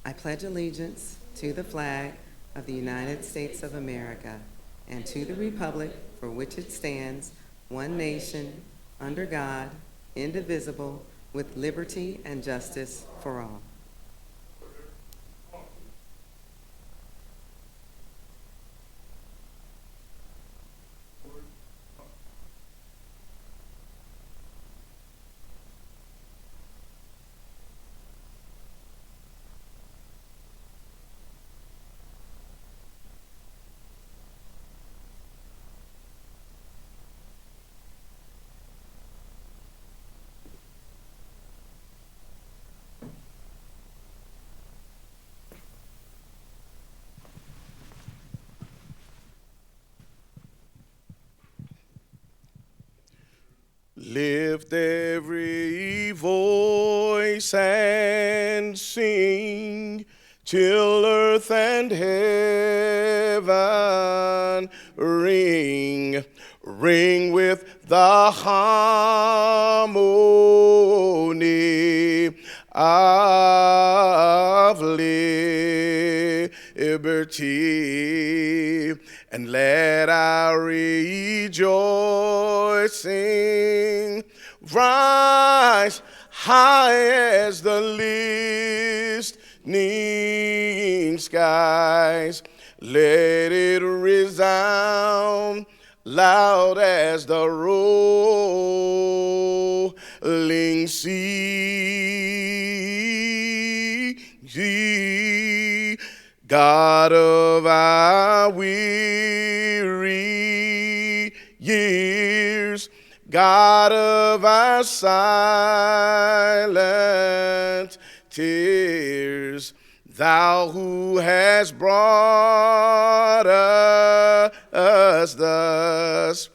I pledge allegiance to the flag of the United States of America and to the republic for which it stands, one nation, under God, indivisible, with liberty and justice for all. Lift every voice and sing till earth and heaven ring. Ring with the harmony of liberty, and let our rejoicing rise high as the listening skies. Let it resound loud as the rolling sea. God of our weary years, God of our silent tears, Thou who hast brought us thus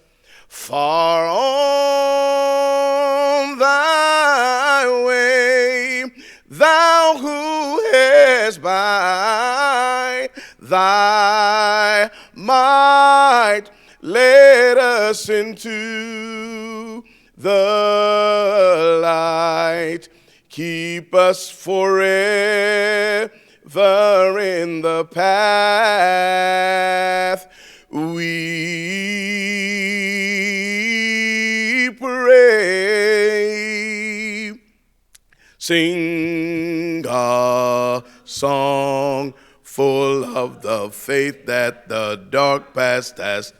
far on thy way, Thou who hast by thy might led us into the light, keep us forever in the path we pray. Sing a song full of the faith that the dark past has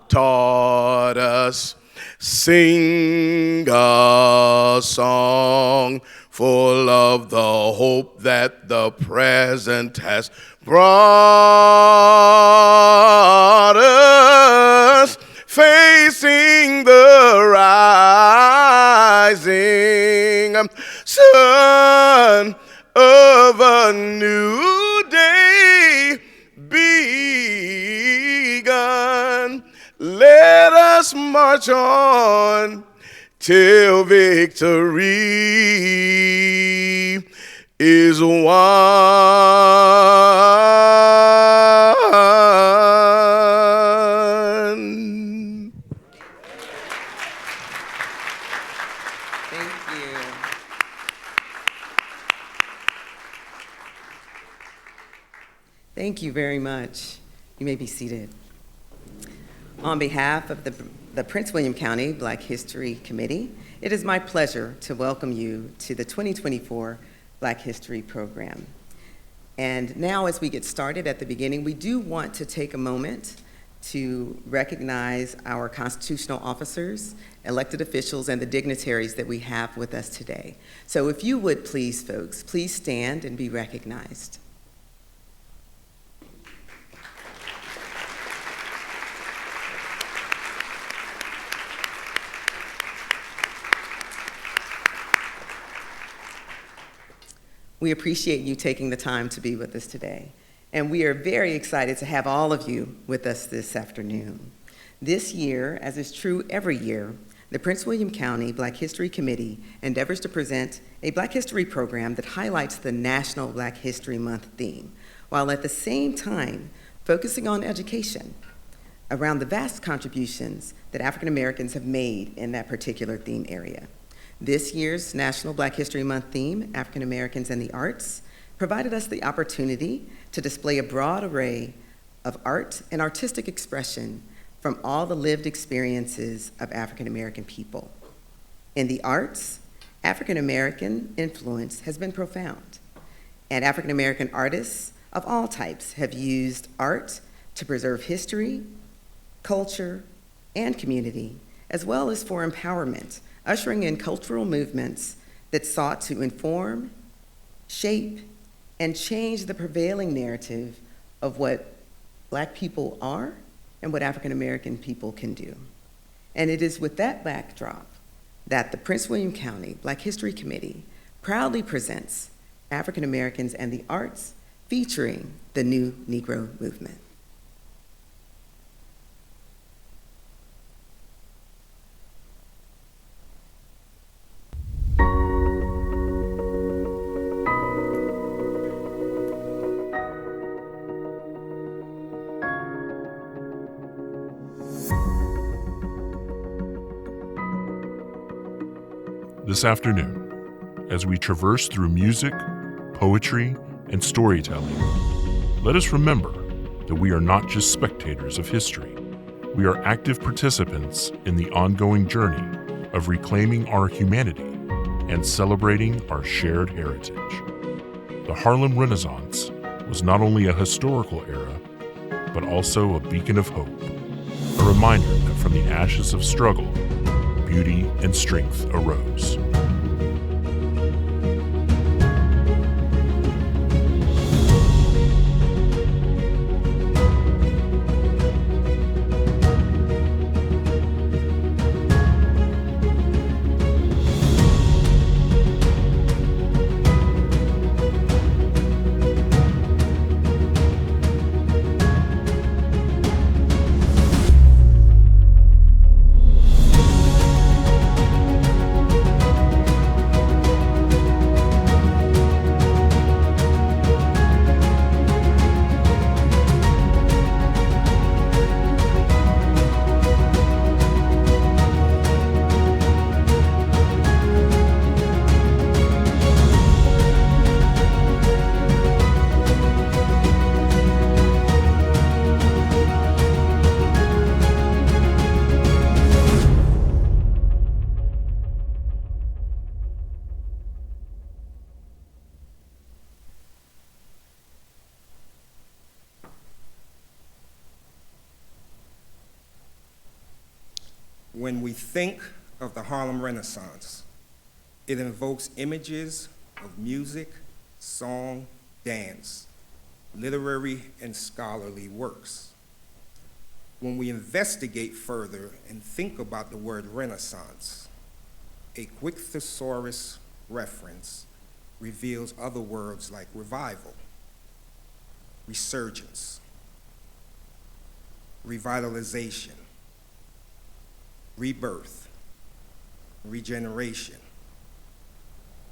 taught us. Sing a song full of the hope that the present has brought us, facing the rising sun of a new day begun. Let us march on till victory is won. Thank you. Thank you very much. You may be seated. On behalf of the Prince William County Black History Committee, it is my pleasure to welcome you to the 2024 Black History Program. And now, as we get started at the beginning, we do want to take a moment to recognize our constitutional officers, elected officials, and the dignitaries that we have with us today. So if you would please, folks, please stand and be recognized. We appreciate you taking the time to be with us today. And we are very excited to have all of you with us this afternoon. This year, as is true every year, the Prince William County Black History Committee endeavors to present a Black History program that highlights the National Black History Month theme, while at the same time focusing on education around the vast contributions that African Americans have made in that particular theme area. This year's National Black History Month theme, African Americans and the Arts, provided us the opportunity to display a broad array of art and artistic expression from all the lived experiences of African American people. In the arts, African American influence has been profound, and African American artists of all types have used art to preserve history, culture, and community, as well as for empowerment, ushering in cultural movements that sought to inform, shape, and change the prevailing narrative of what Black people are and what African American people can do. And it is with that backdrop that the Prince William County Black History Committee proudly presents African Americans and the Arts, featuring the New Negro Movement. This afternoon, as we traverse through music, poetry, and storytelling, let us remember that we are not just spectators of history. We are active participants in the ongoing journey of reclaiming our humanity and celebrating our shared heritage. The Harlem Renaissance was not only a historical era, but also a beacon of hope, a reminder that from the ashes of struggle, beauty and strength arose. When we think of the Harlem Renaissance, it invokes images of music, song, dance, literary and scholarly works. When we investigate further and think about the word Renaissance, a quick thesaurus reference reveals other words like revival, resurgence, revitalization, rebirth, regeneration.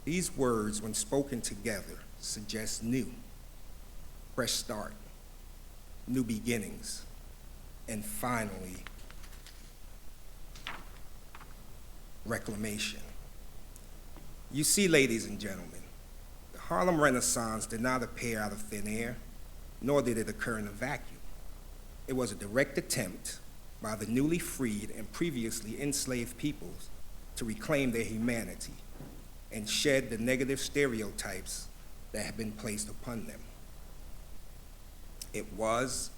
These words, when spoken together, suggest new, fresh start, new beginnings, and finally, reclamation. You see, ladies and gentlemen, the Harlem Renaissance did not appear out of thin air, nor did it occur in a vacuum. It was a direct attempt by the newly freed and previously enslaved peoples to reclaim their humanity and shed the negative stereotypes that had been placed upon them. It was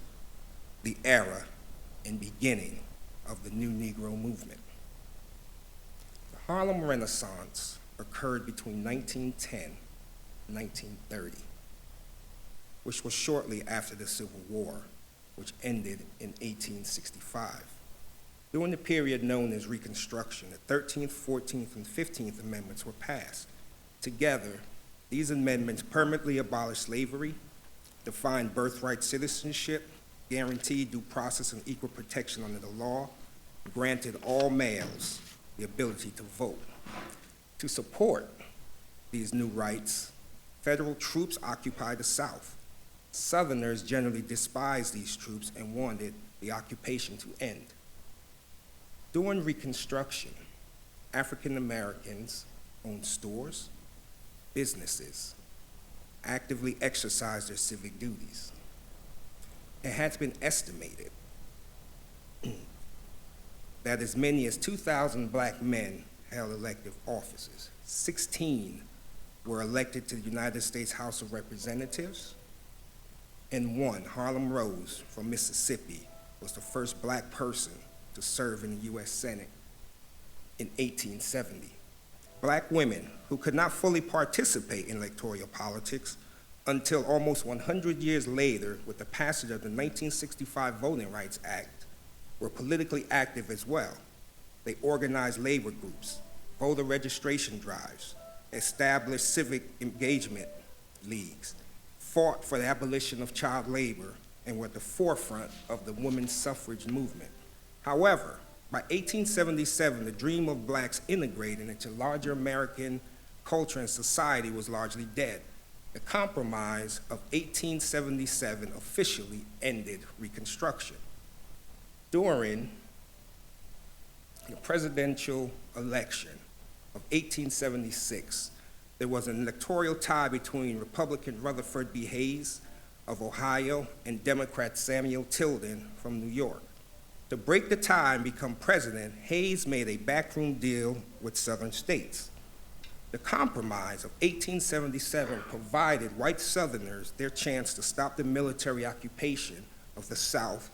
the era and beginning of the New Negro Movement. The Harlem Renaissance occurred between 1910 and 1930, which was shortly after the Civil War, which ended in 1865. During the period known as Reconstruction, the 13th, 14th, and 15th Amendments were passed. Together, these amendments permanently abolished slavery, defined birthright citizenship, guaranteed due process and equal protection under the law, granted all males the ability to vote. To support these new rights, federal troops occupied the South. Southerners generally despised these troops and wanted the occupation to end. During Reconstruction, African Americans owned stores, businesses, actively exercise their civic duties. It has been estimated that as many as 2,000 black men held elective offices. 16 were elected to the United States House of Representatives, and one, Harlem Rose from Mississippi, was the first black person to serve in the U.S. Senate in 1870. Black women who could not fully participate in electoral politics until almost 100 years later with the passage of the 1965 Voting Rights Act were politically active as well. They organized labor groups, voter registration drives, established civic engagement leagues, fought for the abolition of child labor, and were at the forefront of the women's suffrage movement. However, by 1877, the dream of blacks integrating into larger American culture and society was largely dead. The Compromise of 1877 officially ended Reconstruction. During the presidential election of 1876, there was an electoral tie between Republican Rutherford B. Hayes of Ohio and Democrat Samuel Tilden from New York. To break the tie and become president, Hayes made a backroom deal with Southern states. The Compromise of 1877 provided white Southerners their chance to stop the military occupation of the South.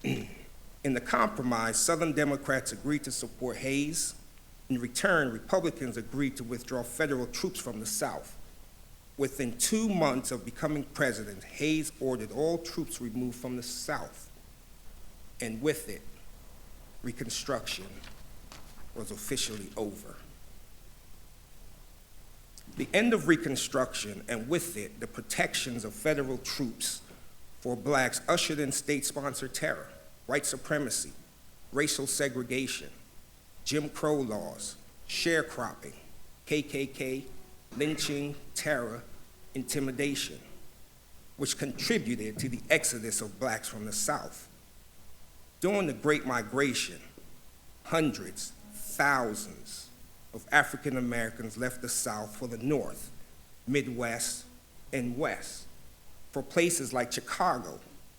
In the Compromise, Southern Democrats agreed to support Hayes. In return, Republicans agreed to withdraw federal troops from the South. Within 2 months of becoming president, Hayes ordered all troops removed from the South. And with it, Reconstruction was officially over. The end of Reconstruction, and with it, the protections of federal troops for blacks ushered in state-sponsored terror, white supremacy, racial segregation, Jim Crow laws, sharecropping, KKK, lynching, terror, intimidation, which contributed to the exodus of blacks from the South. During the Great Migration, hundreds, thousands of African Americans left the South for the North, Midwest, and West, for places like Chicago,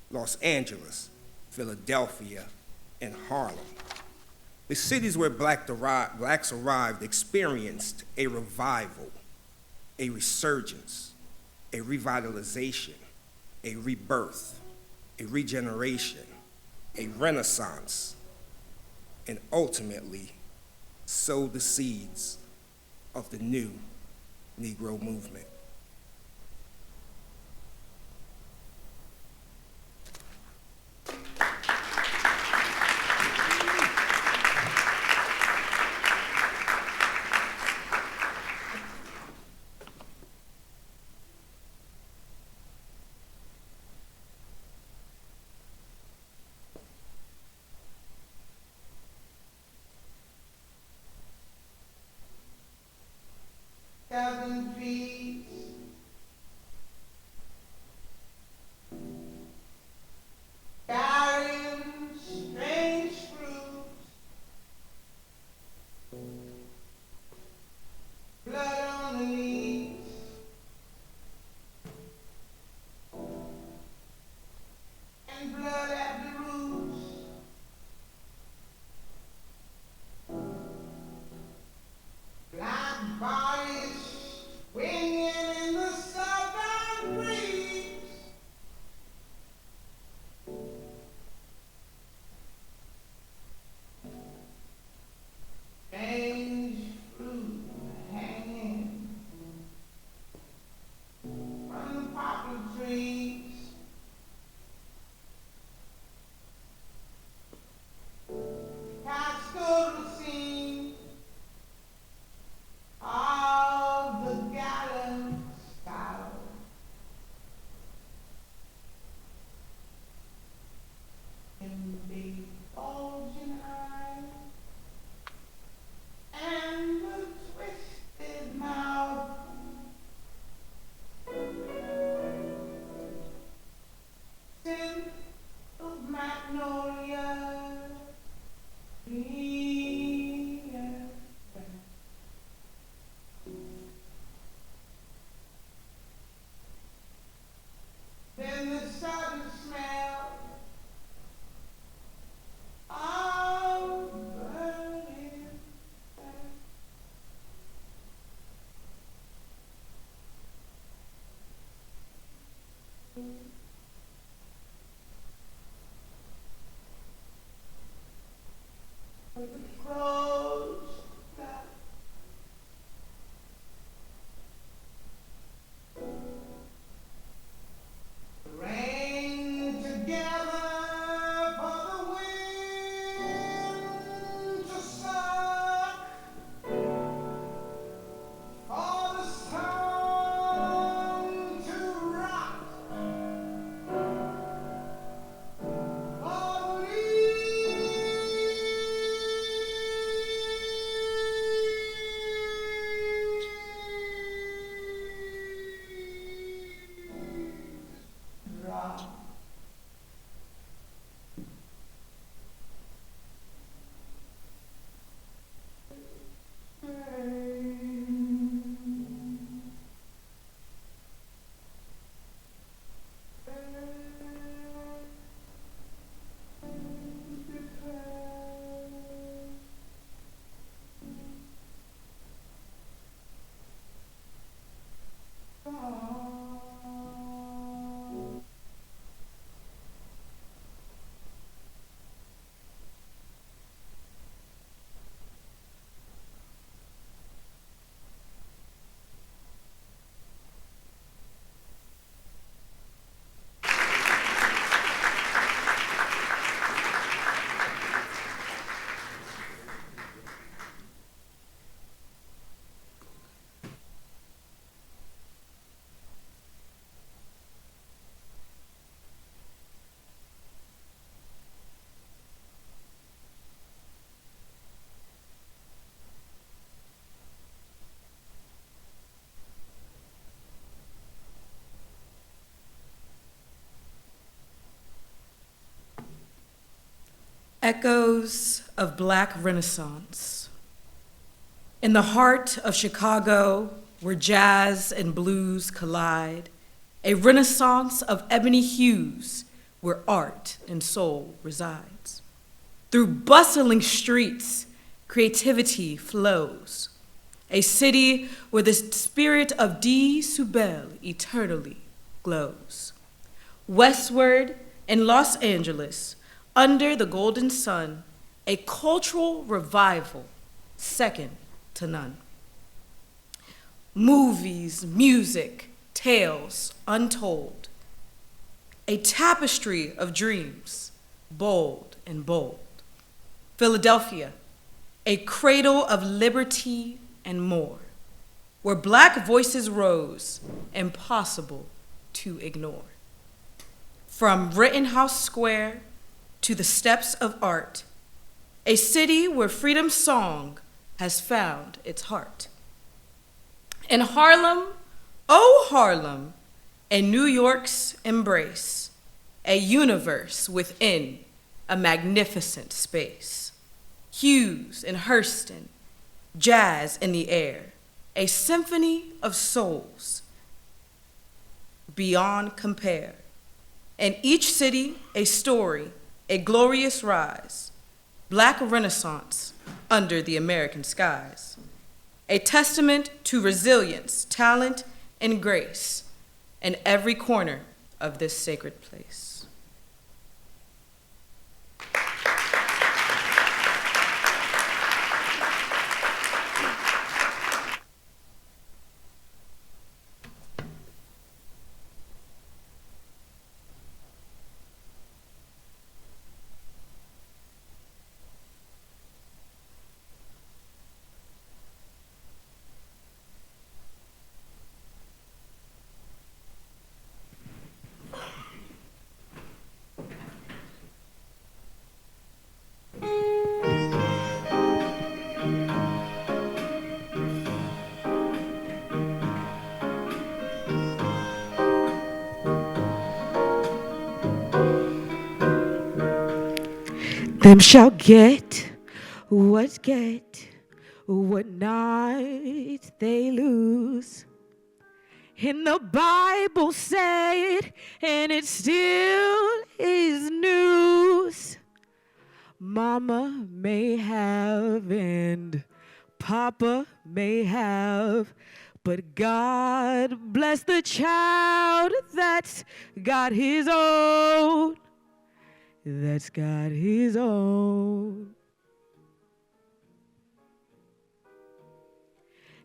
Los Angeles, Philadelphia, and Harlem. The cities where blacks arrived experienced a revival, a resurgence, a revitalization, a rebirth, a regeneration, a renaissance, and ultimately sowed the seeds of the new Negro movement. Captain P. Echoes of Black Renaissance. In the heart of Chicago, where jazz and blues collide, a renaissance of ebony hues where art and soul resides. Through bustling streets, creativity flows. A city where the spirit of D. Soubel eternally glows. Westward in Los Angeles, under the golden sun, a cultural revival second to none. Movies, music, tales untold. A tapestry of dreams, bold and bold. Philadelphia, a cradle of liberty and more, where Black voices rose, impossible to ignore. From Rittenhouse Square to the steps of art, a city where freedom's song has found its heart. In Harlem, oh Harlem, a New York's embrace, a universe within a magnificent space. Hues in Hurston, jazz in the air, a symphony of souls beyond compare. In each city, a story, a glorious rise, Black Renaissance under the American skies. A testament to resilience, talent, and grace in every corner of this sacred place. Them shall get what not they lose. And the Bible said, and it still is news. Mama may have and Papa may have, but God bless the child that's got his own. That's got his own.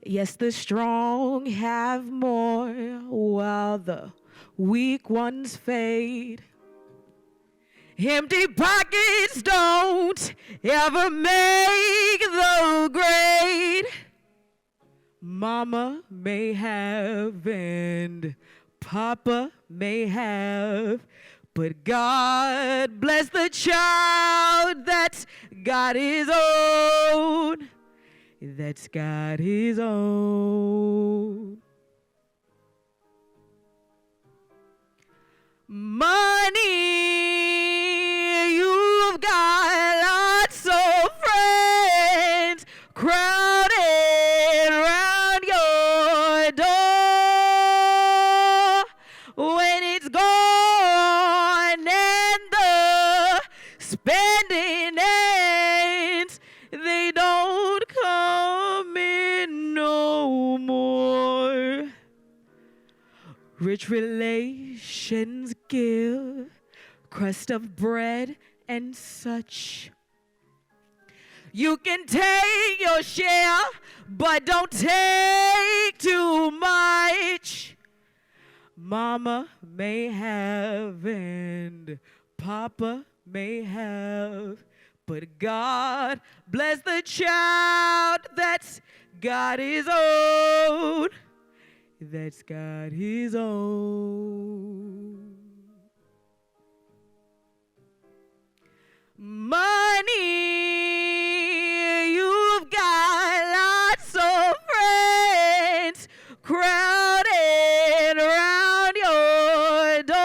Yes, the strong have more while the weak ones fade. Empty pockets don't ever make the grade. Mama may have and Papa may have, but God bless the child that's got his own. That's got his own. Money, you've got lots of friends crowded around your door. When it's gone and the spending ends, they don't come in no more. Rich relations give crust of bread and such. You can take your share, but don't take too much. Mama may have and Papa may have, but God bless the child that's got his own. That's got his own. Money, you've got lots of friends crowded around your door.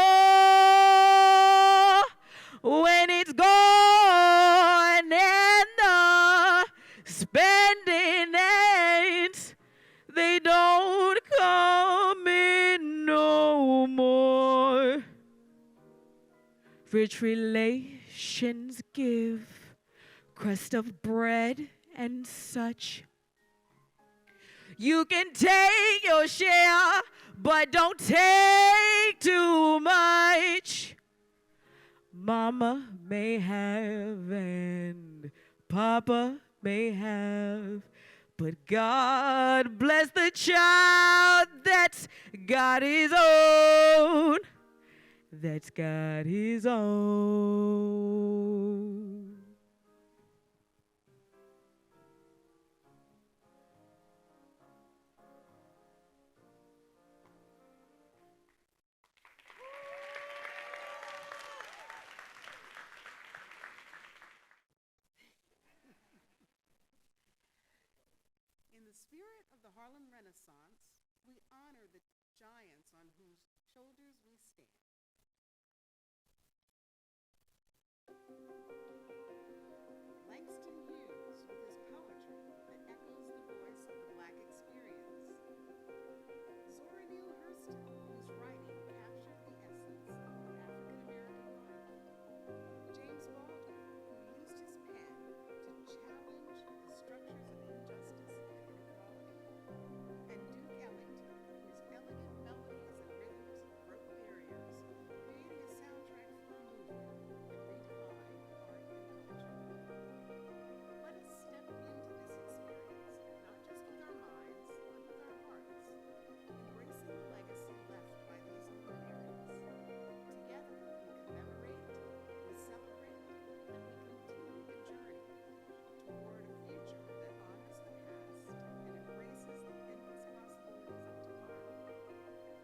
When it's gone spending it. They don't come in no more. Rich relations give crust of bread and such. You can take your share, but don't take too much. Mama may have and Papa may have, but God bless the child that's got his own. That's got his own. In the spirit of the Harlem Renaissance, we honor the giants on whose shoulders we stand. Langston Hughes with his poetry that echoes the voice of the Black experience. Zora Neale Hurston, whose writing captured the essence of African American life. James Baldwin, who used his pen to challenge the structures of injustice and inequality. And Duke Ellington, whose elegant melodies and rhythms broke barriers, creating a soundtrack for a movement that redefined art and culture. Let us step into this experience, not just with our minds, but with our hearts, embracing the legacy left by these luminaries. Together, we commemorate, we celebrate, and we continue the journey toward a future that honors the past and embraces the endless possibilities of tomorrow.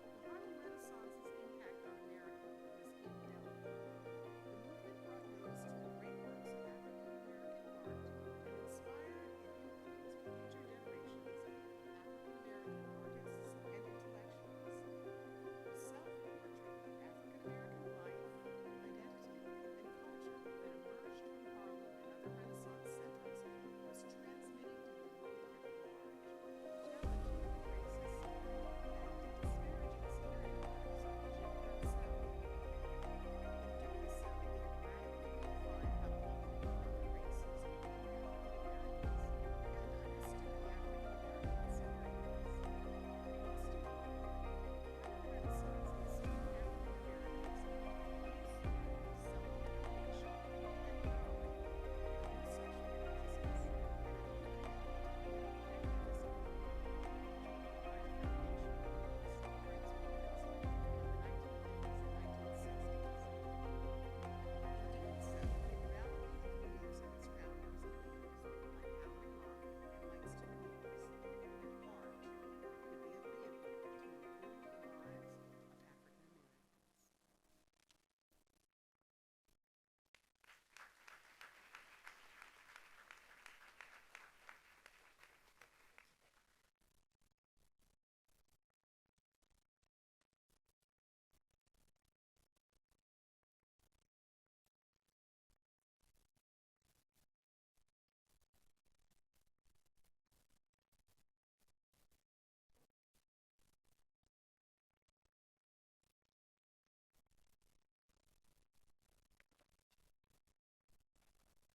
The Harlem Renaissance's impact on America was indelible. The movement brought notice to the great works of African American art and inspired and influenced future generations of African American artists and intellectuals. The self-portrait of African American life, identity, and culture that emerged from Harlem and other Renaissance centers was transmitted to the world at large, challenging the racist and disparaging stereotypes of the Jim Crow South. In doing so, it radically redefined how people of other races viewed African Americans and understood the African American experience. Most of all, the Harlem Renaissance inspired African Americans to use self-determination and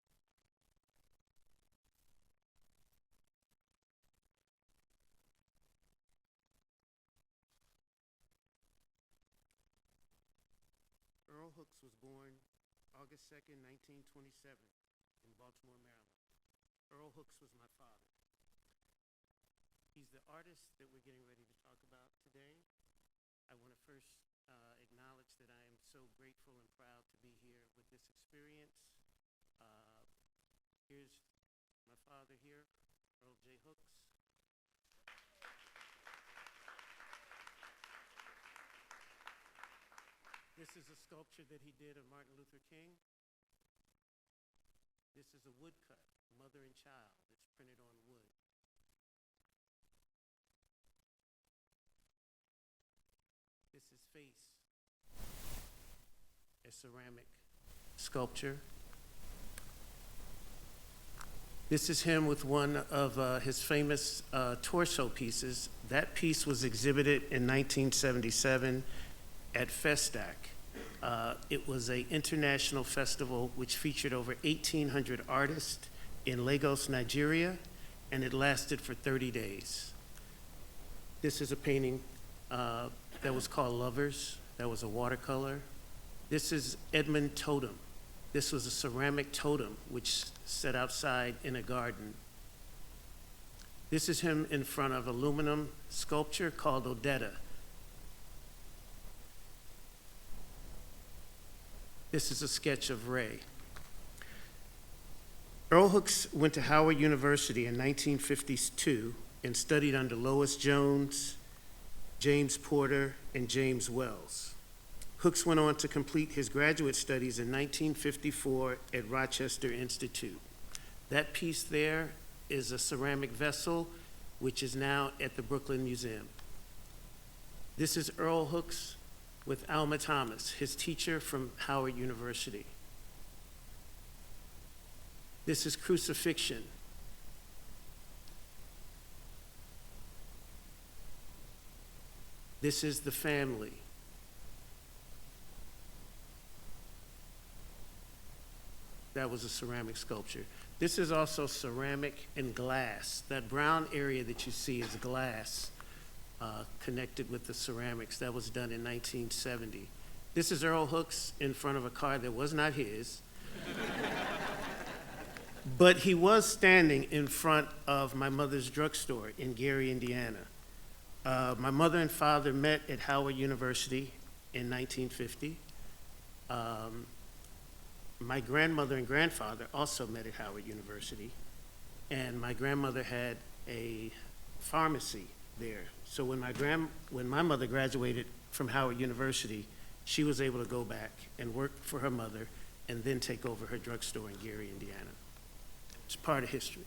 empowerment, research consciousness, and Earl Hooks was born August 2nd, 1927 in Baltimore, Maryland. Earl Hooks was my father. He's the artist that we're getting ready to talk about today. I want to first acknowledge that I am so grateful and proud to be here with this experience. Here's my father here, Earl J. Hooks. This is a sculpture that he did of Martin Luther King. This is a woodcut, mother and child, that's printed on wood. This is Face, a ceramic sculpture. This is him with one of his famous torso pieces. That piece was exhibited in 1977 at Festac. It was an international festival which featured over 1,800 artists in Lagos, Nigeria, and it lasted for 30 days. This is a painting that was called Lovers. That was a watercolor. This is Edmund Totem. This was a ceramic totem which sat outside in a garden. This is him in front of aluminum sculpture called Odetta. This is a sketch of Ray. Earl Hooks went to Howard University in 1952 and studied under Lois Jones, James Porter, and James Wells. Hooks went on to complete his graduate studies in 1954 at Rochester Institute. That piece there is a ceramic vessel, which is now at the Brooklyn Museum. This is Earl Hooks with Alma Thomas, his teacher from Howard University. This is Crucifixion. This is The Family. That was a ceramic sculpture. This is also ceramic and glass. That brown area that you see is glass connected with the ceramics. That was done in 1970. This is Earl Hooks in front of a car that was not his. But he was standing in front of my mother's drugstore in Gary, Indiana. My mother and father met at Howard University in 1950. My grandmother and grandfather also met at Howard University, and my grandmother had a pharmacy there. So when my mother graduated from Howard University, she was able to go back and work for her mother and then take over her drugstore in Gary, Indiana. It's part of history.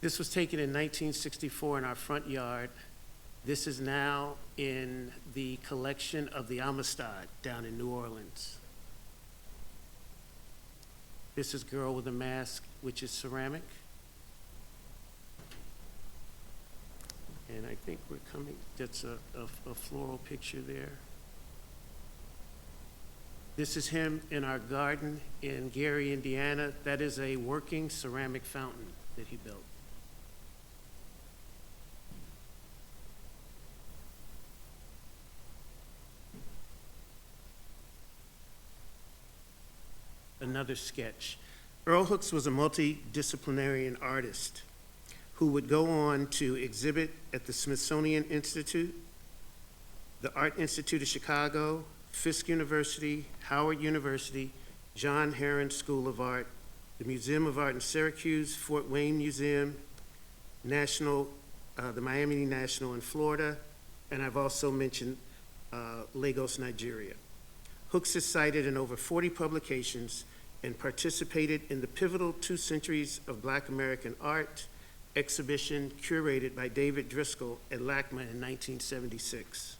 This was taken in 1964 in our front yard. This is now in the collection of the Amistad down in New Orleans. This is Girl with a Mask, which is ceramic. And I think we're coming, that's a floral picture there. This is him in our garden in Gary, Indiana. That is a working ceramic fountain that he built. Another sketch. Earl Hooks was a multidisciplinary artist who would go on to exhibit at the Smithsonian Institute, the Art Institute of Chicago, Fisk University, Howard University, John Herron School of Art, the Museum of Art in Syracuse, Fort Wayne Museum, the Miami National in Florida, and I've also mentioned Lagos, Nigeria. Hooks is cited in over 40 publications and participated in the pivotal 2 Centuries of Black American Art exhibition curated by David Driscoll at LACMA in 1976.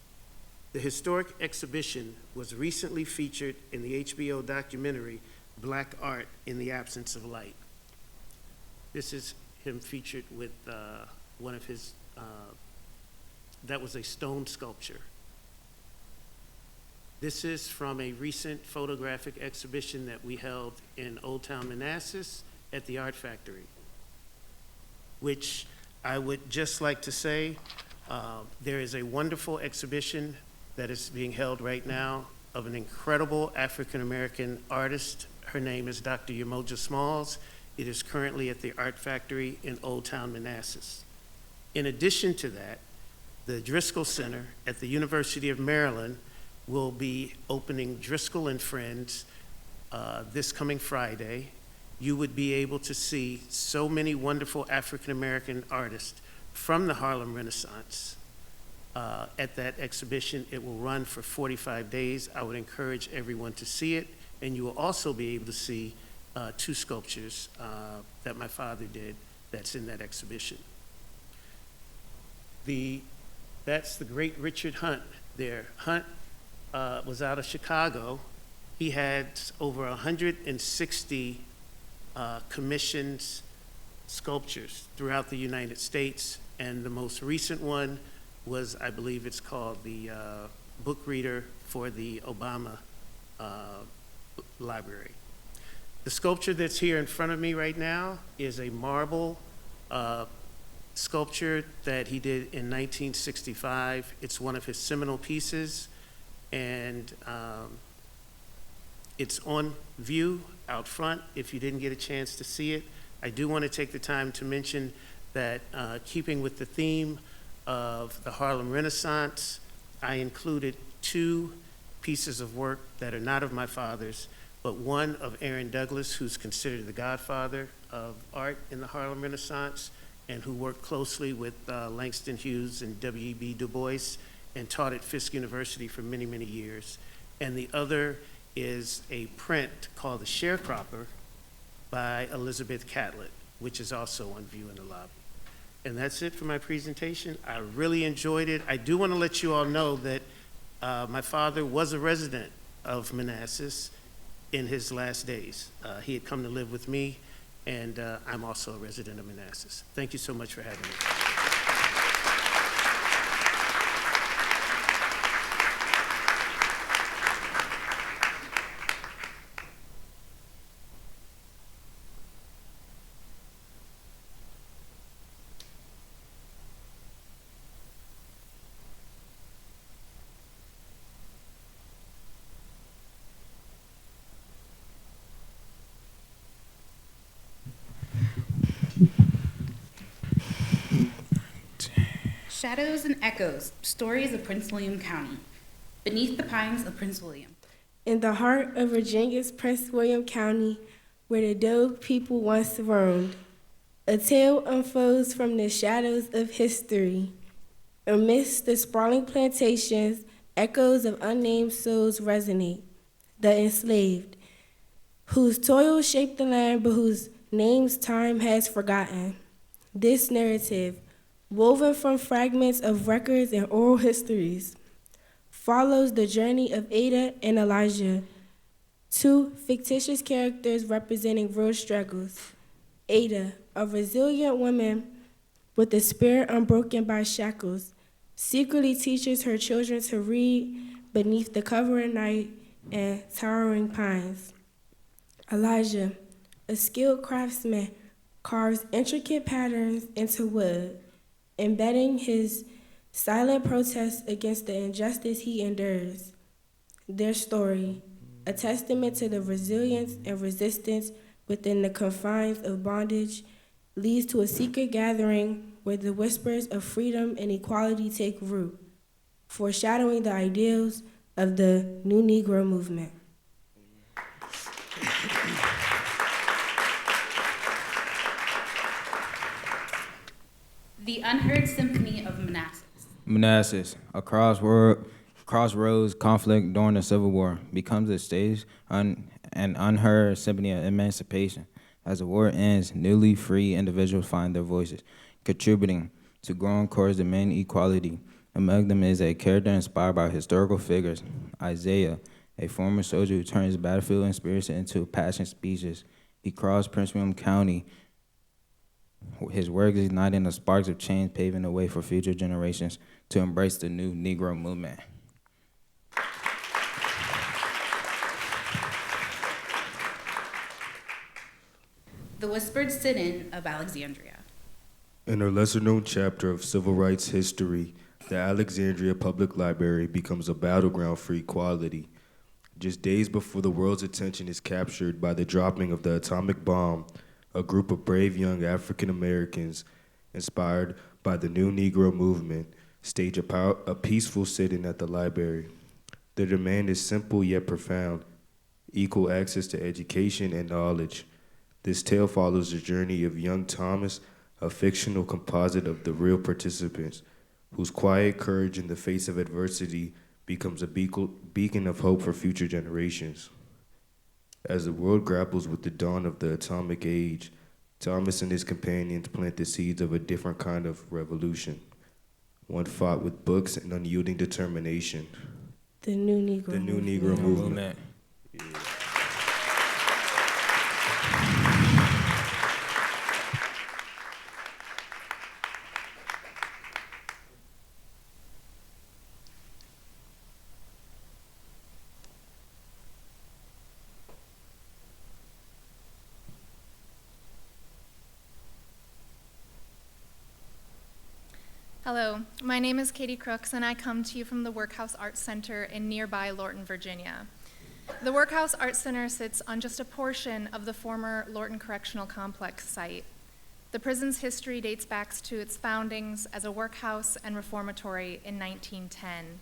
The historic exhibition was recently featured in the HBO documentary Black Art in the Absence of Light. This is him featured with one of his, that was a stone sculpture. This is from a recent photographic exhibition that we held in Old Town Manassas at the Art Factory, which I would just like to say, there is a wonderful exhibition that is being held right now of an incredible African-American artist. Her name is Dr. Umoja Smalls. It is currently at the Art Factory in Old Town Manassas. In addition to that, the Driscoll Center at the University of Maryland will be opening Driscoll and Friends this coming Friday. You would be able to see so many wonderful African-American artists from the Harlem Renaissance at that exhibition. It will run for 45 days. I would encourage everyone to see it, and you will also be able to see 2 sculptures that my father did that's in that exhibition. That's the great Richard Hunt there. Hunt was out of Chicago. He had over 160 commissions sculptures throughout the United States, and the most recent one was, I believe it's called the book reader for the Obama Library. The sculpture that's here in front of me right now is a marble sculpture that he did in 1965. It's one of his seminal pieces, and it's on view out front if you didn't get a chance to see it. I do want to take the time to mention that keeping with the theme of the Harlem Renaissance, I included 2 pieces of work that are not of my father's, but one of Aaron Douglas, who's considered the godfather of art in the Harlem Renaissance, and who worked closely with Langston Hughes and W.E.B. Du Bois, and taught at Fisk University for many, many years. And the other is a print called The Sharecropper by Elizabeth Catlett, which is also on view in the lobby. And that's it for my presentation. I really enjoyed it. I do want to let you all know that my father was a resident of Manassas in his last days. He had come to live with me, and I'm also a resident of Manassas. Thank you so much for having me. Shadows and Echoes, Stories of Prince William County. Beneath the Pines of Prince William. In the heart of Virginia's Prince William County, where the Dogue people once roamed, a tale unfolds from the shadows of history. Amidst the sprawling plantations, echoes of unnamed souls resonate. The enslaved, whose toil shaped the land but whose names time has forgotten. This narrative, woven from fragments of records and oral histories, follows the journey of Ada and Elijah, 2 fictitious characters representing real struggles. Ada, a resilient woman with a spirit unbroken by shackles, secretly teaches her children to read beneath the cover of night and towering pines. Elijah, a skilled craftsman, carves intricate patterns into wood, embedding his silent protest against the injustice he endures. Their story, a testament to the resilience and resistance within the confines of bondage, leads to a secret gathering where the whispers of freedom and equality take root, foreshadowing the ideals of the New Negro movement. The Unheard Symphony of Manassas. Manassas, a crossroads conflict during the Civil War, becomes a stage an unheard symphony of emancipation. As the war ends, newly free individuals find their voices, contributing to growing chords demanding equality. Among them is a character inspired by historical figures, Isaiah, a former soldier who turns battlefield experience into passion speeches. He crossed Prince William County, his work igniting the sparks of change, paving the way for future generations to embrace the new Negro movement. The Whispered Sit-In of Alexandria. In a lesser-known chapter of civil rights history, the Alexandria Public Library becomes a battleground for equality. Just days before the world's attention is captured by the dropping of the atomic bomb, a group of brave young African Americans, inspired by the new Negro movement, stage a peaceful sit-in at the library. The demand is simple yet profound: equal access to education and knowledge. This tale follows the journey of young Thomas, a fictional composite of the real participants, whose quiet courage in the face of adversity becomes a beacon of hope for future generations. As the world grapples with the dawn of the atomic age, Thomas and his companions plant the seeds of a different kind of revolution, one fought with books and unyielding determination. The New Negro The New movement. Negro movement. Yeah. Hello, my name is Katie Crooks, and I come to you from the Workhouse Arts Center in nearby Lorton, Virginia. The Workhouse Arts Center sits on just a portion of the former Lorton Correctional Complex site. The prison's history dates back to its foundings as a workhouse and reformatory in 1910.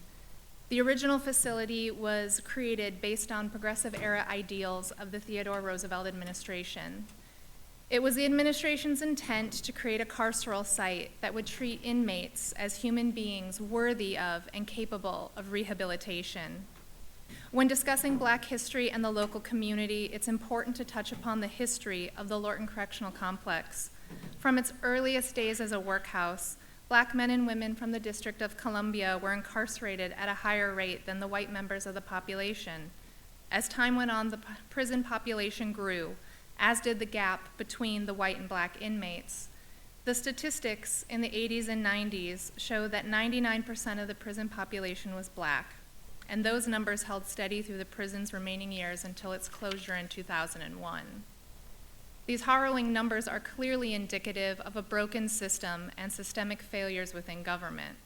The original facility was created based on progressive era ideals of the Theodore Roosevelt administration. It was the administration's intent to create a carceral site that would treat inmates as human beings worthy of and capable of rehabilitation. When discussing Black history and the local community, it's important to touch upon the history of the Lorton Correctional Complex. From its earliest days as a workhouse, Black men and women from the District of Columbia were incarcerated at a higher rate than the white members of the population. As time went on, the prison population grew, as did the gap between the white and Black inmates. The statistics in the 80s and 90s show that 99% of the prison population was Black, and those numbers held steady through the prison's remaining years until its closure in 2001. These harrowing numbers are clearly indicative of a broken system and systemic failures within government.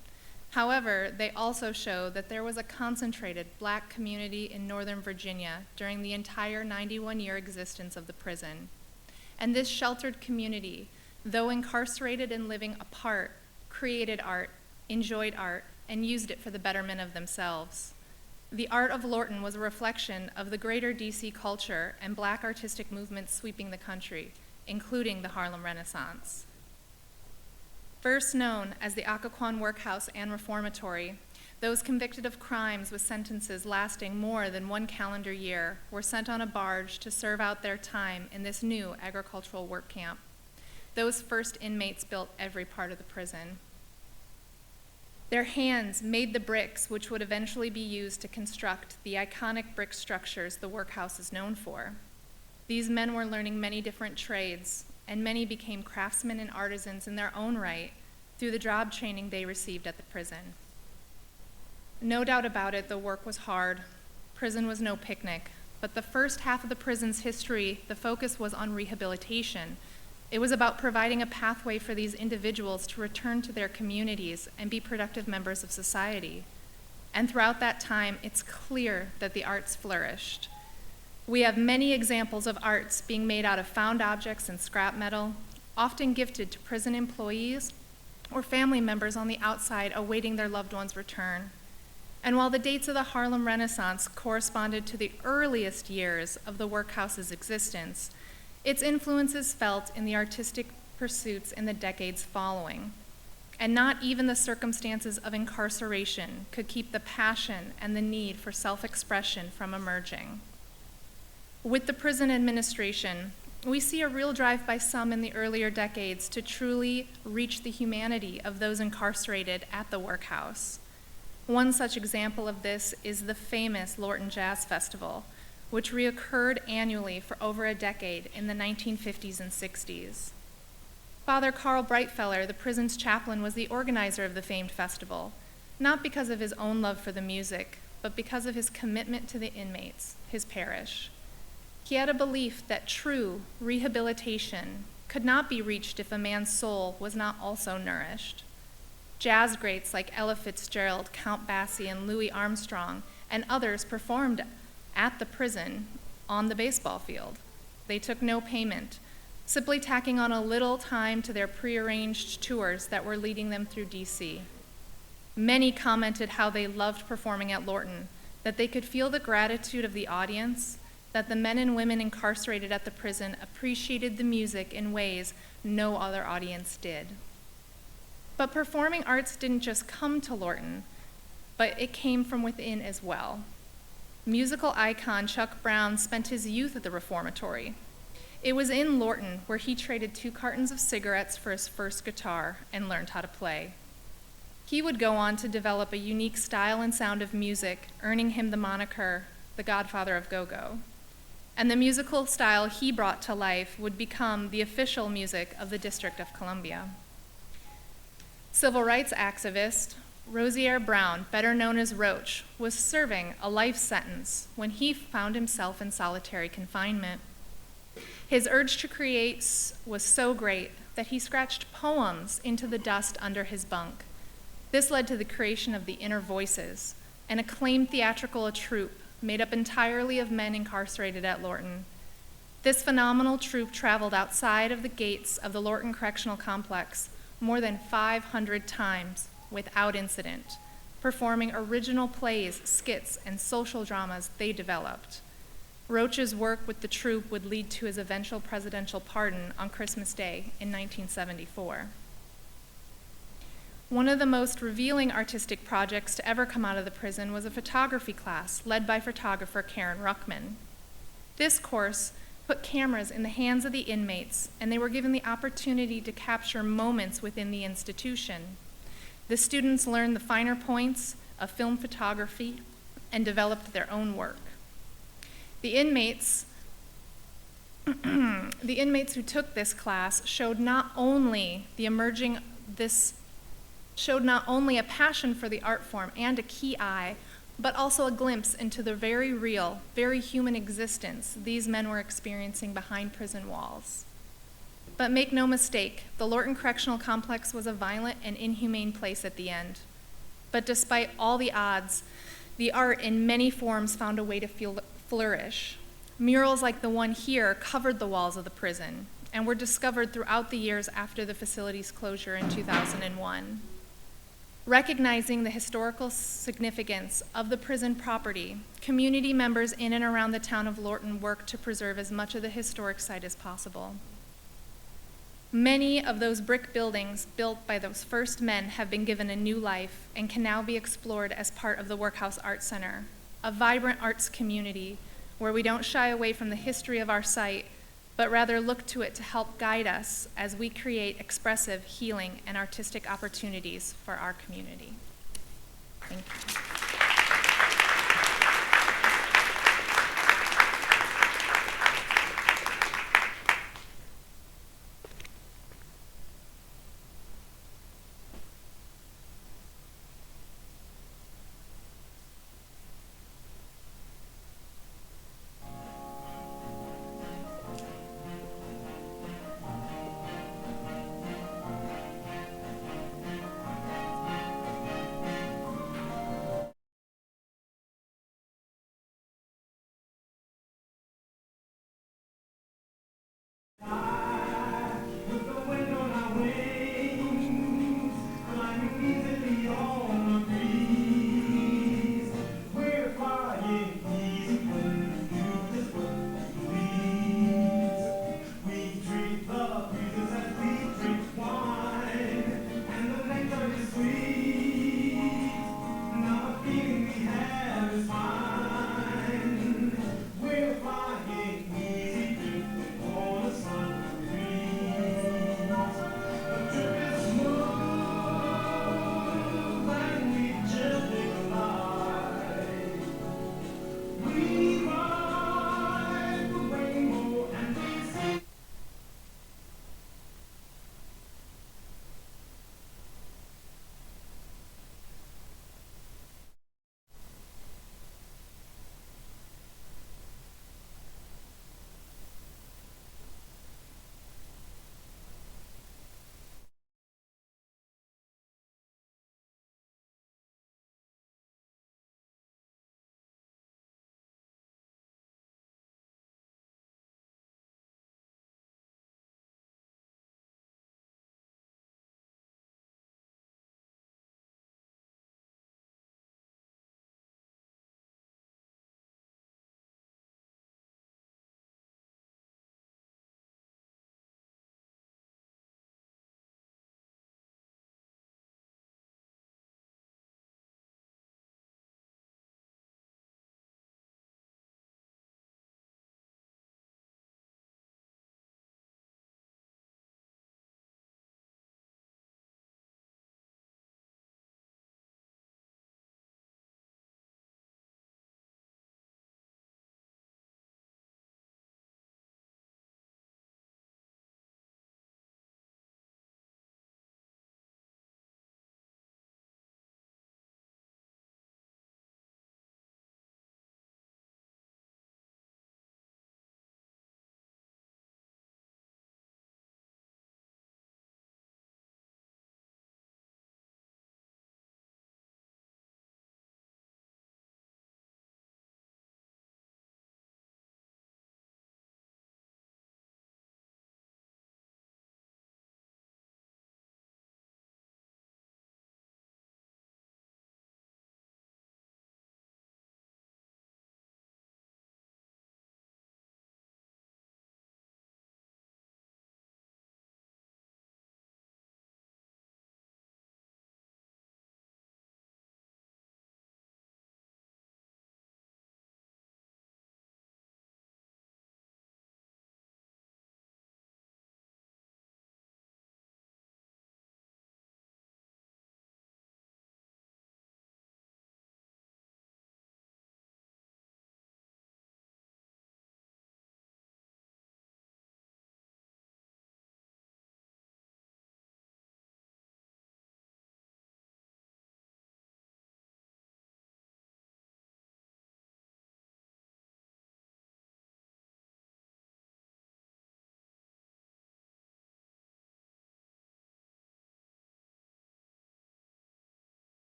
However, they also show that there was a concentrated Black community in Northern Virginia during the entire 91-year existence of the prison. And this sheltered community, though incarcerated and living apart, created art, enjoyed art, and used it for the betterment of themselves. The art of Lorton was a reflection of the greater DC culture and Black artistic movements sweeping the country, including the Harlem Renaissance. First known as the Occoquan Workhouse and Reformatory, those convicted of crimes with sentences lasting more than 1 calendar year were sent on a barge to serve out their time in this new agricultural work camp. Those first inmates built every part of the prison. Their hands made the bricks which would eventually be used to construct the iconic brick structures the workhouse is known for. These men were learning many different trades, and many became craftsmen and artisans in their own right through the job training they received at the prison. No doubt about it, the work was hard. Prison was no picnic, but the first half of the prison's history, the focus was on rehabilitation. It was about providing a pathway for these individuals to return to their communities and be productive members of society. And throughout that time, it's clear that the arts flourished. We have many examples of arts being made out of found objects and scrap metal, often gifted to prison employees or family members on the outside awaiting their loved one's return. And while the dates of the Harlem Renaissance corresponded to the earliest years of the workhouse's existence, its influence is felt in the artistic pursuits in the decades following. And not even the circumstances of incarceration could keep the passion and the need for self-expression from emerging. With the prison administration, we see a real drive by some in the earlier decades to truly reach the humanity of those incarcerated at the workhouse. One such example of this is the famous Lorton Jazz Festival, which reoccurred annually for over a decade in the 1950s and 60s. Father Carl Breitfeller, the prison's chaplain, was the organizer of the famed festival, not because of his own love for the music, but because of his commitment to the inmates, his parish. He had a belief that true rehabilitation could not be reached if a man's soul was not also nourished. Jazz greats like Ella Fitzgerald, Count Basie, and Louis Armstrong, and others performed at the prison on the baseball field. They took no payment, simply tacking on a little time to their prearranged tours that were leading them through DC. Many commented how they loved performing at Lorton, that they could feel the gratitude of the audience, that the men and women incarcerated at the prison appreciated the music in ways no other audience did. But performing arts didn't just come to Lorton, but it came from within as well. Musical icon Chuck Brown spent his youth at the reformatory. It was in Lorton where he traded 2 cartons of cigarettes for his first guitar and learned how to play. He would go on to develop a unique style and sound of music, earning him the moniker, the Godfather of Go-Go. And the musical style he brought to life would become the official music of the District of Columbia. Civil rights activist Rosier Brown, better known as Roach, was serving a life sentence when he found himself in solitary confinement. His urge to create was so great that he scratched poems into the dust under his bunk, This led to the creation of the Inner Voices, an acclaimed theatrical troupe made up entirely of men incarcerated at Lorton. This phenomenal troupe traveled outside of the gates of the Lorton Correctional Complex more than 500 times without incident, performing original plays, skits, and social dramas they developed. Roach's work with the troupe would lead to his eventual presidential pardon on Christmas Day in 1974. One of the most revealing artistic projects to ever come out of the prison was a photography class led by photographer Karen Ruckman. This course put cameras in the hands of the inmates, and they were given the opportunity to capture moments within the institution. The students learned the finer points of film photography and developed their own work. The inmates who took this class showed not only a passion for the art form and a key eye, but also a glimpse into the very real, very human existence these men were experiencing behind prison walls. But make no mistake, the Lorton Correctional Complex was a violent and inhumane place at the end. But despite all the odds, the art in many forms found a way to flourish. Murals like the one here covered the walls of the prison and were discovered throughout the years after the facility's closure in 2001. Recognizing the historical significance of the prison property, community members in and around the town of Lorton worked to preserve as much of the historic site as possible. Many of those brick buildings built by those first men have been given a new life and can now be explored as part of the Workhouse Art Center, a vibrant arts community where we don't shy away from the history of our site, but rather look to it to help guide us as we create expressive, healing, and artistic opportunities for our community. Thank you.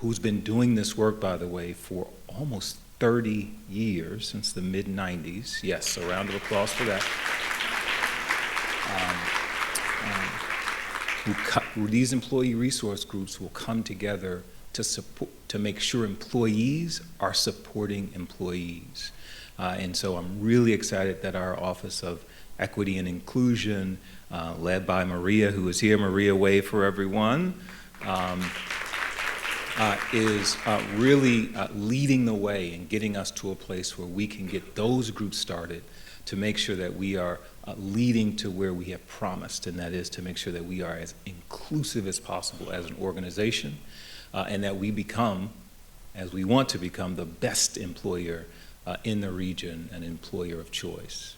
who's been doing this work, by the way, for almost 30 years, since the mid-90s. Yes, a round of applause for that. These employee resource groups will come together to support, to make sure employees are supporting employees. And so I'm really excited that our Office of Equity and Inclusion, led by Maria, who is here, Maria, wave for everyone, is really leading the way and getting us to a place where we can get those groups started to make sure that we are leading to where we have promised, and that is to make sure that we are as inclusive as possible as an organization, and that we become, as we want to become, the best employer in the region, an employer of choice.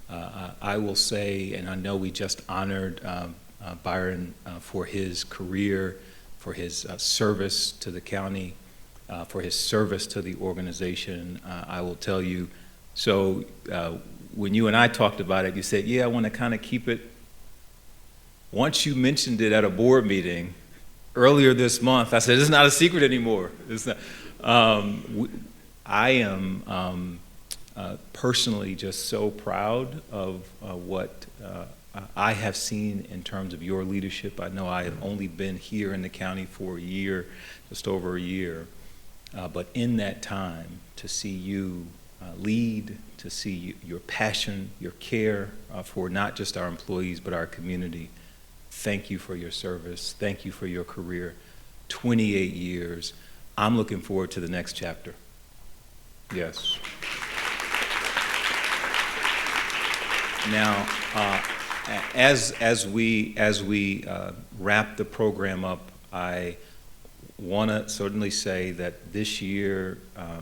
I will say, and I know we just honored Byron for his career, for his service to the county, for his service to the organization. I will tell you, so when you and I talked about it, you said, yeah, I want to kind of keep it. Once you mentioned it at a board meeting earlier this month, I said, it's not a secret anymore. It's not. I am personally just so proud of what I have seen in terms of your leadership. I know I have only been here in the county for a year, just over a year, but in that time, to see you lead, to see your passion, your care for not just our employees, but our community. Thank you for your service. Thank you for your career. 28 years. I'm looking forward to the next chapter. Yes. Now, as we wrap the program up, I want to certainly say that this year,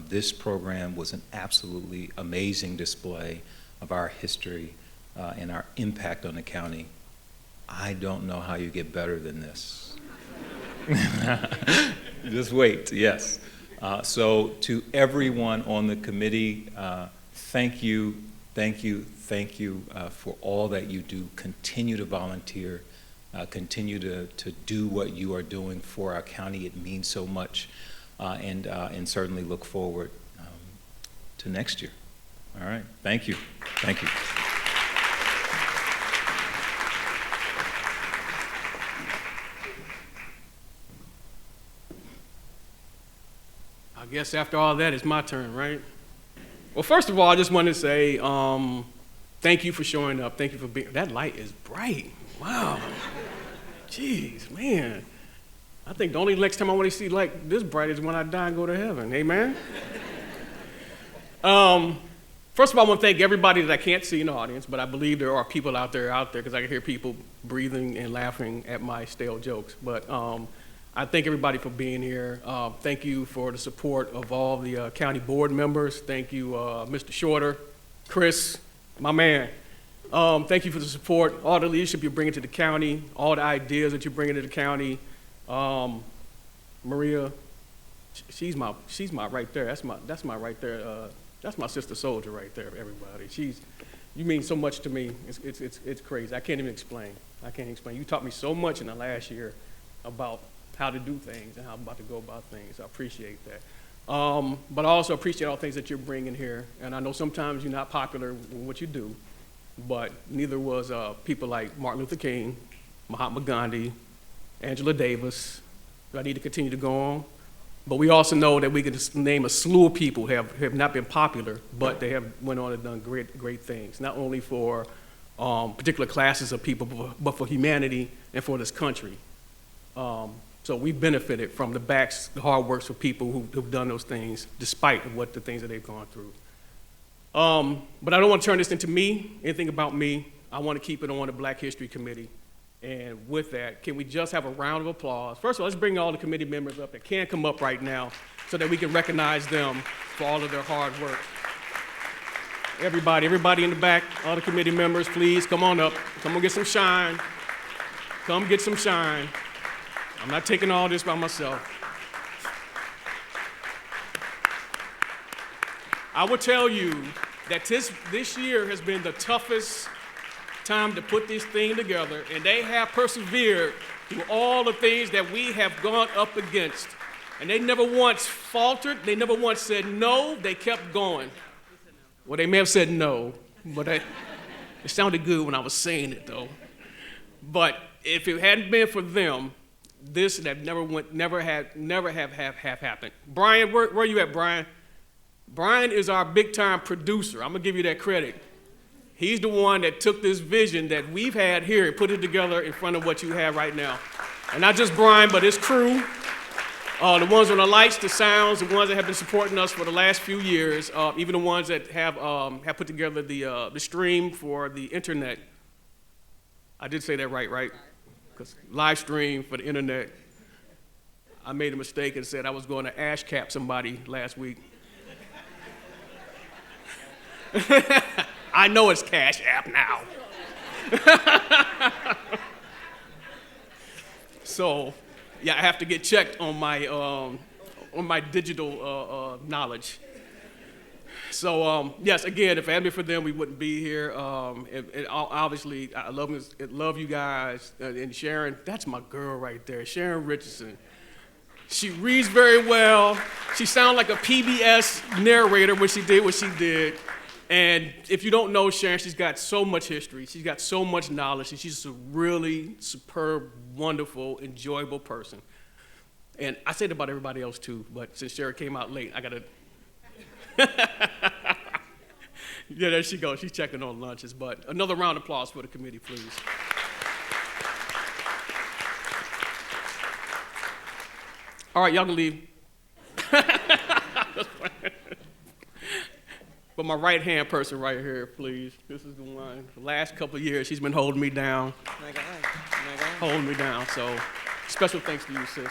this program was an absolutely amazing display of our history and our impact on the county. I don't know how you get better than this. Just wait, yes. So to everyone on the committee, thank you for all that you do. Continue to volunteer. Continue to do what you are doing for our county. It means so much, and certainly look forward to next year. All right, thank you. Thank you. I guess after all that, it's my turn, right? Well, first of all, I just want to say thank you for showing up. Thank you for being, that light is bright. Wow. Jeez, man. I think the only next time I want to see like this bright is when I die and go to heaven. Amen? First of all, I want to thank everybody that I can't see in the audience, but I believe there are people out there because I can hear people breathing and laughing at my stale jokes. But I thank everybody for being here. Thank you for the support of all the county board members. Thank you, Mr. Shorter, Chris, my man. Thank you for the support, all the leadership you're bringing to the county, all the ideas that you're bringing to the county. Maria, she's my right there. That's my right there. That's my sister soldier right there. Everybody, you mean so much to me. It's crazy. I can't even explain. You taught me so much in the last year about how to do things and how I'm about to go about things. I appreciate that. But I also appreciate all the things that you're bringing here. And I know sometimes you're not popular in what you do, but neither was people like Martin Luther King, Mahatma Gandhi, Angela Davis. Do I need to continue to go on? But we also know that we can just name a slew of people who have not been popular, but they have went on and done great things, not only for particular classes of people, but for humanity and for this country. So we benefited from the hard works of people who've done those things, despite the things that they've gone through. But I don't want to turn this into anything about me. I want to keep it on the Black History Committee. And with that, can we just have a round of applause? First of all, let's bring all the committee members up that can come up right now so that we can recognize them for all of their hard work. Everybody in the back, all the committee members, please come on up. Come on, get some shine. Come get some shine. I'm not taking all this by myself. I will tell you that this year has been the toughest time to put this thing together, and they have persevered through all the things that we have gone up against. And they never once faltered. They never once said no. They kept going. Well, they may have said no, but it sounded good when I was saying it, though. But if it hadn't been for them, this would have never have happened. Brian, where are you at, Brian? Brian is our big-time producer. I'm going to give you that credit. He's the one that took this vision that we've had here and put it together in front of what you have right now. And not just Brian, but his crew, the ones on the lights, the sounds, the ones that have been supporting us for the last few years, even the ones that have put together the stream for the internet. I did say that right? Because live stream for the internet. I made a mistake and said I was going to ASCAP somebody last week. I know it's Cash App now. So, yeah, I have to get checked on my digital knowledge. So, yes, again, if it hadn't been for them, we wouldn't be here. And obviously, I love you guys. And Sharon, that's my girl right there, Sharon Richardson. She reads very well. She sounded like a PBS narrator when she did what she did. And if you don't know Sharon, she's got so much history. She's got so much knowledge. And she's just a really superb, wonderful, enjoyable person. And I say that about everybody else too, but since Sharon came out late, I got to... Yeah, there she goes. She's checking on lunches. But another round of applause for the committee, please. All right, y'all can leave. But my right-hand person right here, please. This is the one. The last couple of years, she's been holding me down. Holding me down. So special thanks to you, sis.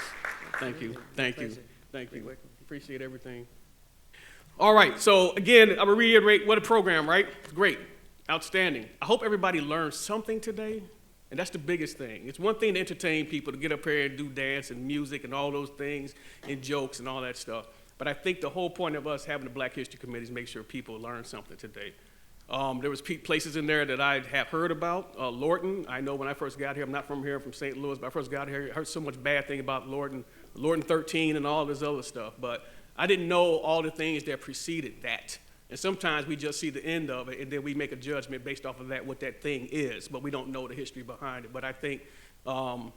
Thank you. Thank you. Thank you. Appreciate everything. All right, so again, I'm going to reiterate what a program, right? Great. Outstanding. I hope everybody learned something today, and that's the biggest thing. It's one thing to entertain people, to get up here and do dance and music and all those things and jokes and all that stuff. But I think the whole point of us having the Black History Committee is make sure people learn something today. There was places in there that I have heard about. Lorton, I know when I first got here, I'm not from here, I'm from St. Louis, but I first got here, I heard so much bad thing about Lorton 13 and all this other stuff. But I didn't know all the things that preceded that. And sometimes we just see the end of it, and then we make a judgment based off of that, what that thing is, but we don't know the history behind it. But I think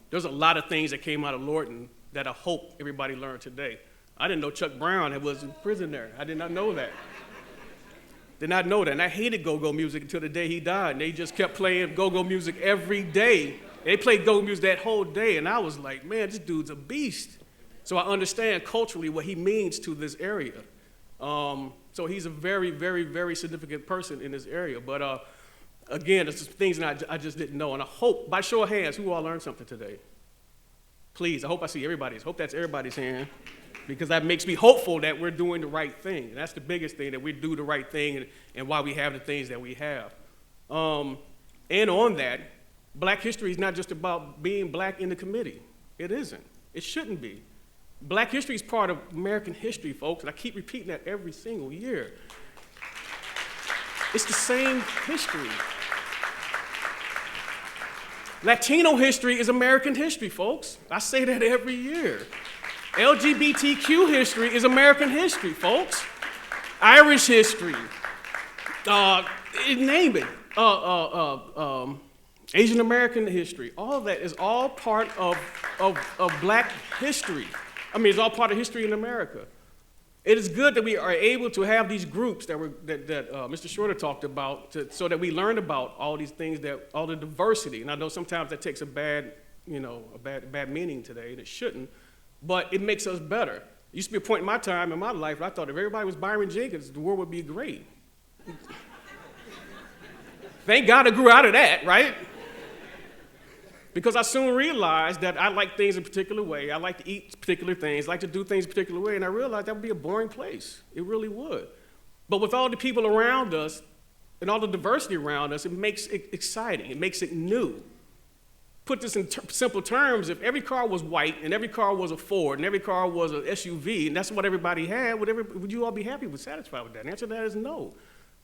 there's a lot of things that came out of Lorton that I hope everybody learned today. I didn't know Chuck Brown was in prison there. I did not know that. Did not know that. And I hated go-go music until the day he died. And they just kept playing go-go music every day. They played go-go music that whole day. And I was like, man, this dude's a beast. So I understand culturally what he means to this area. So he's a very, very, very significant person in this area. But again, it's just things that I just didn't know. And I hope, by show of hands, who all learned something today? Please, I hope I see everybody's. Hope that's everybody's hand. Because that makes me hopeful that we're doing the right thing. And that's the biggest thing, that we do the right thing and why we have the things that we have. And on that, Black history is not just about being Black in the committee. It isn't. It shouldn't be. Black history is part of American history, folks, and I keep repeating that every single year. It's the same history. Latino history is American history, folks. I say that every year. LGBTQ history is American history, folks. Irish history, name it. Asian American history. All of that is all part of Black history. I mean, it's all part of history in America. It is good that we are able to have these groups that Mr. Shorter talked about, so that we learn about all these things, all the diversity. And I know sometimes that takes a bad meaning today, and it shouldn't. But it makes us better. It used to be a point in my time, in my life, where I thought if everybody was Byron Jenkins, the world would be great. Thank God I grew out of that, right? Because I soon realized that I like things in a particular way. I like to eat particular things, I like to do things a particular way, and I realized that would be a boring place. It really would. But with all the people around us and all the diversity around us, it makes it exciting. It makes it new. Put this in simple terms, if every car was white and every car was a Ford and every car was an SUV and that's what everybody had, would you all be happy, satisfied with that? And the answer to that is no.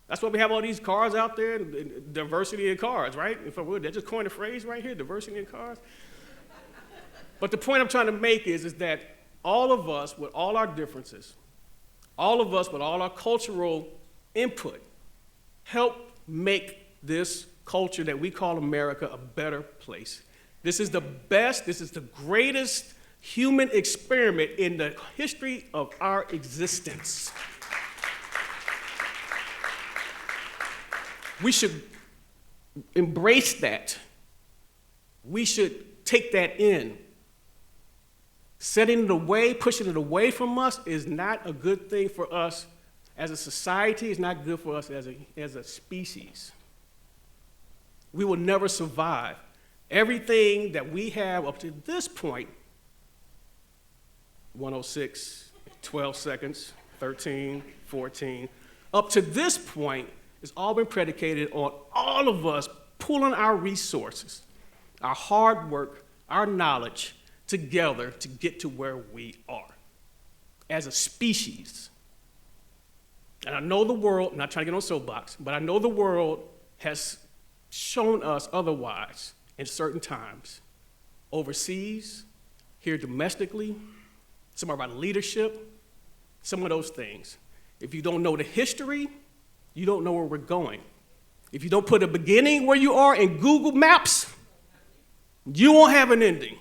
That's why we have all these cars out there, and diversity in cars, right? If I would, they just coined a phrase right here, diversity in cars. But the point I'm trying to make is that all of us with all our differences, all of us with all our cultural input, help make this culture that we call America a better place. This is the best, this is the greatest human experiment in the history of our existence. We should embrace that. We should take that in. Setting it away, pushing it away from us is not a good thing for us as a society. It's not good for us as a species. We will never survive. Everything that we have up to this point, 106, 12 seconds, 13, 14, up to this point, it's all been predicated on all of us pulling our resources, our hard work, our knowledge together to get to where we are as a species. And I know the world, I'm not trying to get on a soapbox, but I know the world has shown us otherwise in certain times. Overseas, here domestically, some of our leadership, some of those things. If you don't know the history, you don't know where we're going. If you don't put a beginning where you are in Google Maps, you won't have an ending.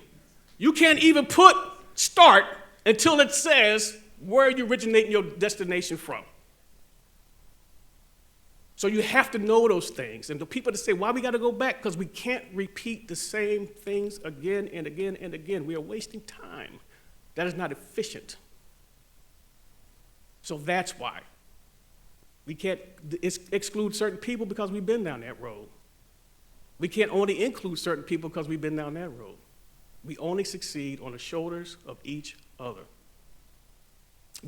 You can't even put start until it says where you originate your destination from. So you have to know those things. And the people that say, why we got to go back? Because we can't repeat the same things again and again and again. We are wasting time. That is not efficient. So that's why. We can't exclude certain people because we've been down that road. We can't only include certain people because we've been down that road. We only succeed on the shoulders of each other.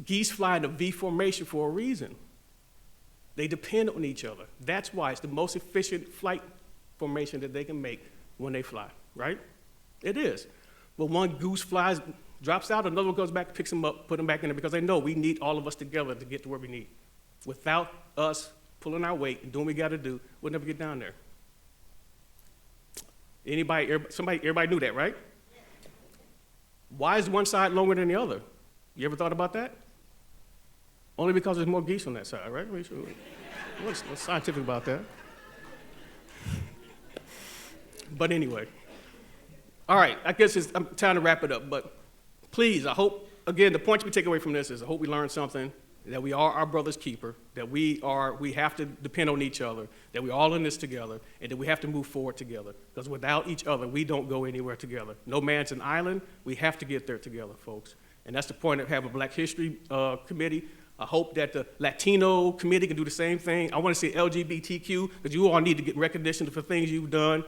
Geese fly in a V formation for a reason. They depend on each other. That's why it's the most efficient flight formation that they can make when they fly, right? It is. But one goose flies, drops out, another one goes back, picks them up, put them back in there because they know we need all of us together to get to where we need. Without us pulling our weight and doing what we got to do, we'll never get down there. Everybody knew that, right? Why is one side longer than the other? You ever thought about that? Only because there's more geese on that side, right? What's scientific about that? But anyway. All right, I guess it's time to wrap it up. But please, I hope, again, the point we take away from this is I hope we learn something, that we are our brother's keeper, that we have to depend on each other, that we're all in this together, and that we have to move forward together. Because without each other, we don't go anywhere together. No man's an island. We have to get there together, folks. And that's the point of having a Black History Committee. I hope that the Latino committee can do the same thing. I want to say LGBTQ, because you all need to get recognition for things you've done.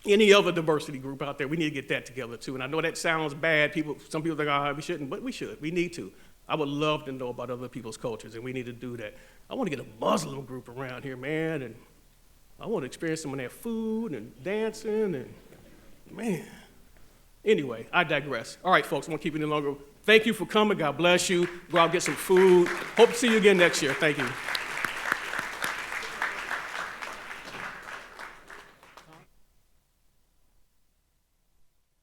Any other diversity group out there, we need to get that together too. And I know that sounds bad. Some people think, we shouldn't, but we should. We need to. I would love to know about other people's cultures, and we need to do that. I want to get a Muslim group around here, man, and I want to experience some of their food and dancing, and man. Anyway, I digress. All right, folks, I won't keep it any longer. Thank you for coming. God bless you. Go out and get some food. Hope to see you again next year. Thank you.